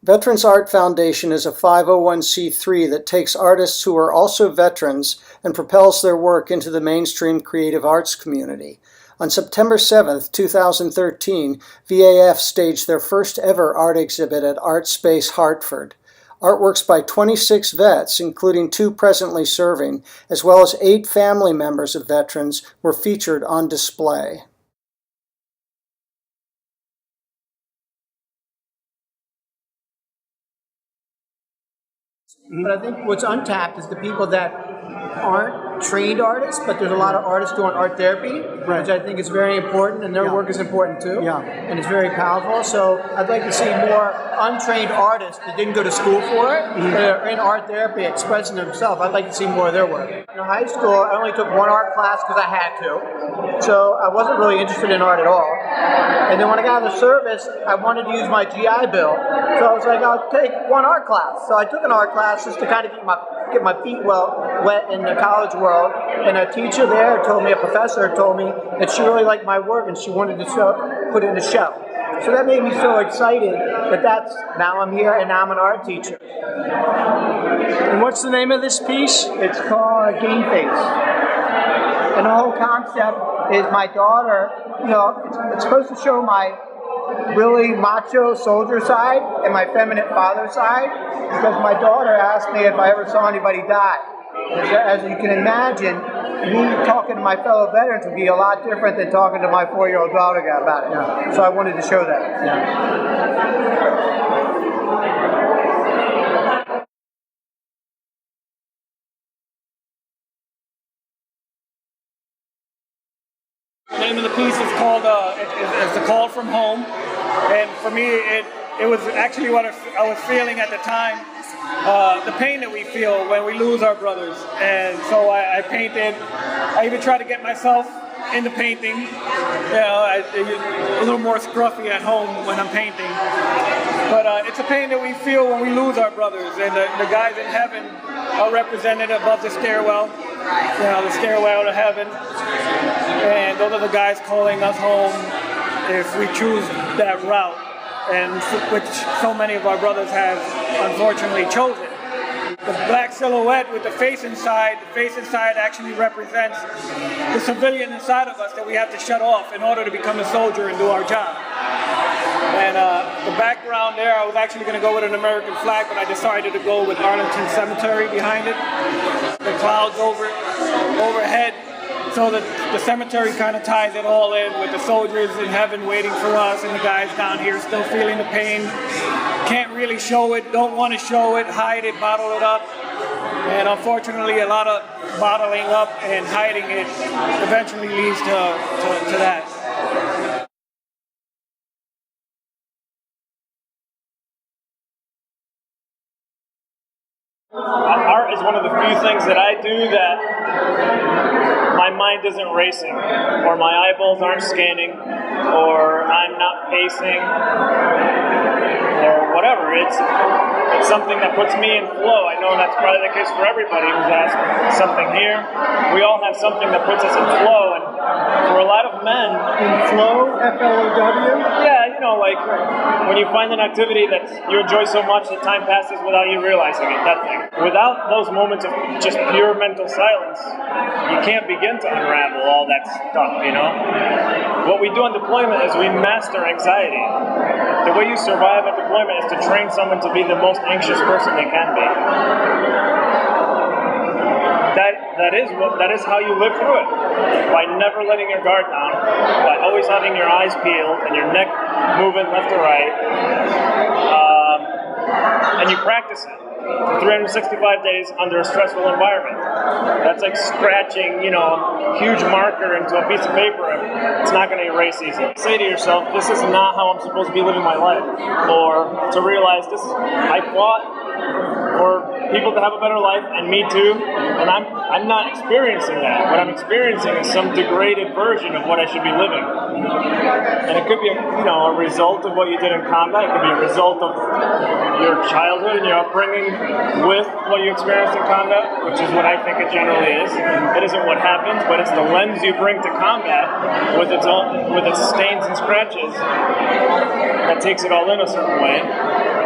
Veterans Art Foundation is a 501c3 that takes artists who are also veterans and propels their work into the mainstream creative arts community. On September 7, 2013, VAF staged their first ever art exhibit at Art Space Hartford. Artworks by 26 vets, including 2 presently serving, as well as 8 family members of veterans, were featured on display. But I think what's untapped is the people that aren't trained artists, but there's a lot of artists doing art therapy, which I think is very important, and their work is important too, and it's very powerful. So I'd like to see more untrained artists that didn't go to school for it, but are in art therapy expressing themselves. I'd like to see more of their work. In high school, I only took 1 art class because I had to, so I wasn't really interested in art at all. And then when I got out of the service, I wanted to use my GI Bill, so I was like, I'll take 1 art class. So I took an art class just to kind of get my feet wet in the college world, and a teacher there told me, a professor told me that she really liked my work and she wanted to put it in a show. So that made me so excited that now I'm here and now I'm an art teacher. And what's the name of this piece? It's called Game Face. And the whole concept is my daughter, it's supposed to show my really macho soldier side and my feminine father side, because my daughter asked me if I ever saw anybody die. As you can imagine, me talking to my fellow veterans would be a lot different than talking to my 4-year-old daughter about it. So I wanted to show that. The name of the piece is called it's The Call from Home, and for me it was actually what I was feeling at the time, the pain that we feel when we lose our brothers. And so I painted. I even try to get myself into painting. A little more scruffy at home when I'm painting, but it's a pain that we feel when we lose our brothers, and the guys in heaven are represented above the stairwell, the stairwell to heaven. And those are the guys calling us home if we choose that route, and which so many of our brothers have unfortunately chosen. The black silhouette with the face inside actually represents the civilian inside of us that we have to shut off in order to become a soldier and do our job. And the background there, I was actually going to go with an American flag, but I decided to go with Arlington Cemetery behind it. The clouds overhead, so that the cemetery kind of ties it all in with the soldiers in heaven waiting for us, and the guys down here still feeling the pain. Can't really show it, don't want to show it, hide it, bottle it up. And unfortunately, a lot of bottling up and hiding it eventually leads to that. Art is one of the few things that I do that my mind isn't racing, or my eyeballs aren't scanning, or I'm not pacing, or whatever. It's something that puts me in flow. I know that's probably the case for everybody who's asked something here. We all have something that puts us in flow, and for a lot of men... In flow? F-L-O-W? Yeah, like when you find an activity that you enjoy so much that time passes without you realizing it, that thing. Without those moments of just pure mental silence, you can't begin to unravel all that stuff, What we do on deployment is we master anxiety. The way you survive at deployment is to train someone to be the most anxious person they can be. That is how you live through it. By never letting your guard down, by always having your eyes peeled and your neck moving left to right, and you practice it for 365 days under a stressful environment. That's like scratching, a huge marker into a piece of paper, and it's not going to erase easily. Say to yourself, this is not how I'm supposed to be living my life. Or to realize I fought for people to have a better life, and me too, and I'm not experiencing that. What I'm experiencing is some degraded version of what I should be living. And it could be a result of what you did in combat. It could be a result of your childhood and your upbringing with what you experienced in combat, which is what I think it generally is. It isn't what happens, but it's the lens you bring to combat with its stains and scratches that takes it all in a certain way.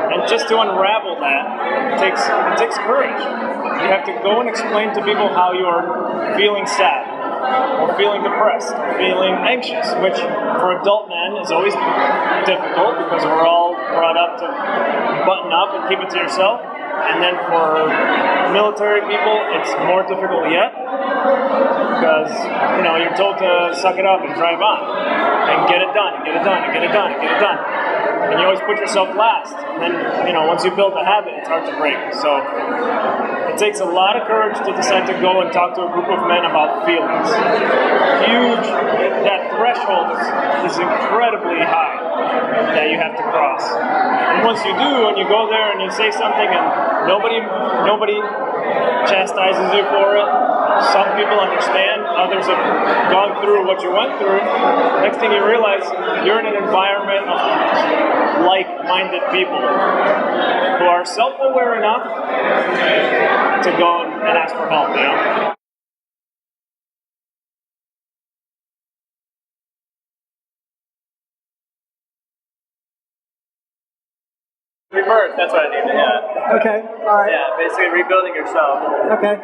And just to unravel that, it takes courage. You have to go and explain to people how you are feeling sad, or feeling depressed, or feeling anxious, which for adult men is always difficult because we're all brought up to button up and keep it to yourself. And then for military people, it's more difficult yet because, you know, you're told to suck it up and drive on and get it done, and get it done, and get it done, and get it done. And you always put yourself last. And then, you know, once you build a habit, it's hard to break. So it takes a lot of courage to decide to go and talk to a group of men about feelings. Huge. That threshold is incredibly high that you have to cross. And once you do, and you go there and you say something and nobody chastises you for it, some people understand, others have gone through what you went through. Next thing you realize, you're in an environment of like-minded people who are self-aware enough to go and ask for help, you know? Rebirth, that's what I named it, yeah. Okay, all right. Yeah, basically rebuilding yourself. Okay.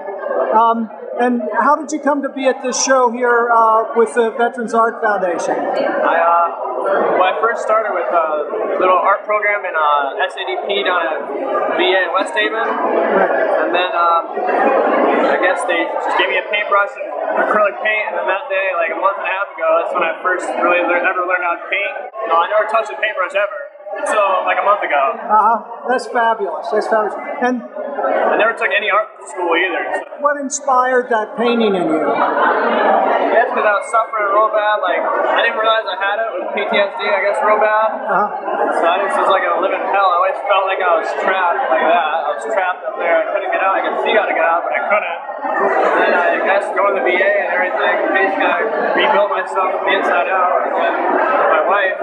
And how did you come to be at this show here with the Veterans Art Foundation? When I first started with a little art program in SADP down at VA in West Haven, and then I guess they just gave me a paintbrush and acrylic paint, and then that day, like a month and a half ago, that's when I first really ever learned how to paint. No, I never touched a paintbrush ever. So, like a month ago. That's fabulous. That's fabulous. And I never took any art school either. So. What inspired that painting in you? That's because I was suffering real bad. Like, I didn't realize I had it with PTSD, I guess, real bad. So I just was like in a living hell. I always felt like I was trapped like that. I was trapped up there. I couldn't get out. I could see how to get out, but I couldn't. And then I guess going to the VA and everything, basically I rebuilt myself from the inside out. And then my wife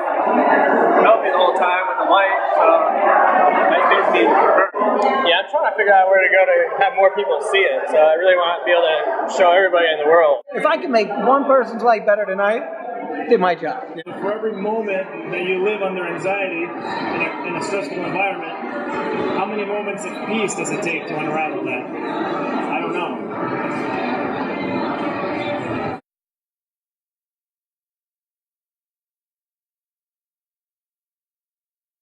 helped me the whole time with the light. So I basically for her. Yeah, I'm trying to figure out where to go to have more people see it. So I really want to be able to show everybody in the world. If I can make one person's life better tonight, did my job. For every moment that you live under anxiety in a stressful environment, how many moments of peace does it take to unravel that? I don't know.